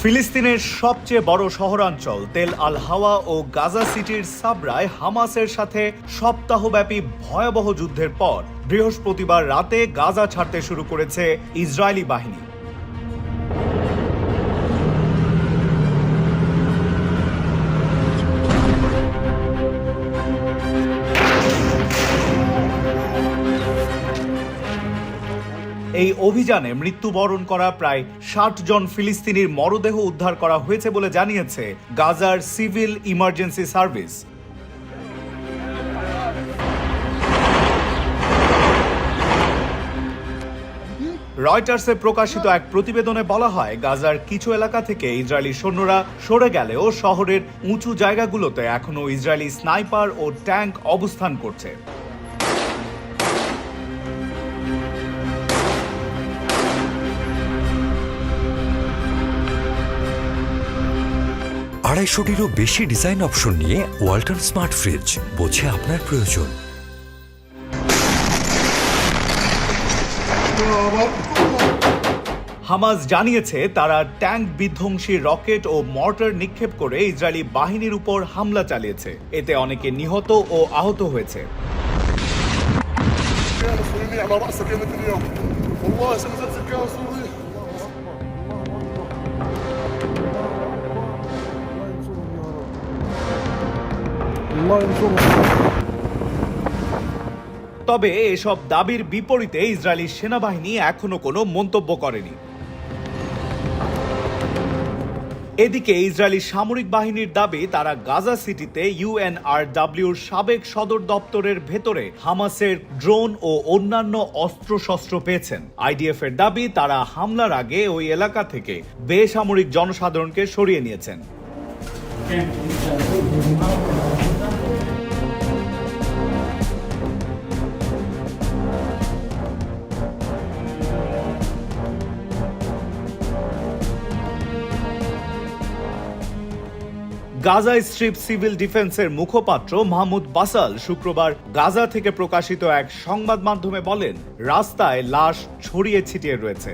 ফিলিস্তিনের সবচেয়ে বড় শহরাঞ্চল তেল আল হাওয়া ও গাজা সিটির সাবরায় হামাসের সাথে সপ্তাহব্যাপী ভয়াবহ যুদ্ধের পর বৃহস্পতিবার রাতে গাজা ছাড়তে শুরু করেছে ইসরায়েলি বাহিনী। এই অভিযানে মৃত্যুবরণ করা প্রায় ৬০ জন ফিলিস্তিনির মরদেহ উদ্ধার করা হয়েছে বলে জানিয়েছে গাজার সিভিল ইমার্জেন্সি সার্ভিস। রয়টার্সে প্রকাশিত এক প্রতিবেদনে বলা হয়, গাজার কিছু এলাকা থেকে ইসরায়েলি সৈন্যরা সরে গেলেও শহরের উঁচু জায়গাগুলোতে এখনও ইসরায়েলি স্নাইপার ও ট্যাঙ্ক অবস্থান করছে। আড়াইশোটিরও বেশি ডিজাইন অপশন নিয়ে ওয়ালটন স্মার্ট ফ্রিজ, বোঝে আপনার প্রয়োজন। হামাস জানিয়েছে তারা ট্যাঙ্ক বিধ্বংসী রকেট ও মর্টার নিক্ষেপ করে ইসরায়েলি বাহিনীর উপর হামলা চালিয়েছে। এতে অনেকে নিহত ও আহত হয়েছে। তবে এসব দাবির বিপরীতে ইসরায়েলি সেনাবাহিনী এখনো কোনো মন্তব্য করেনি। এদিকে ইসরায়েলি সামরিক বাহিনীর দাবি, তারা গাজা সিটিতে ইউএনআরডব্লিউর সাবেক সদর দপ্তরের ভেতরে হামাসের ড্রোন ও অন্যান্য অস্ত্রশস্ত্র পেয়েছেন। আইডিএফ এর দাবি, তারা হামলার আগে ওই এলাকা থেকে বেসামরিক জনসাধারণকে সরিয়ে নিয়েছেন। গাজা স্ট্রিপ সিভিল ডিফেন্সের মুখপাত্র মাহমুদ বাসাল শুক্রবার গাজা থেকে প্রকাশিত এক সংবাদ মাধ্যমে বলেন, রাস্তায় লাশ ছড়িয়ে ছিটিয়ে রয়েছে।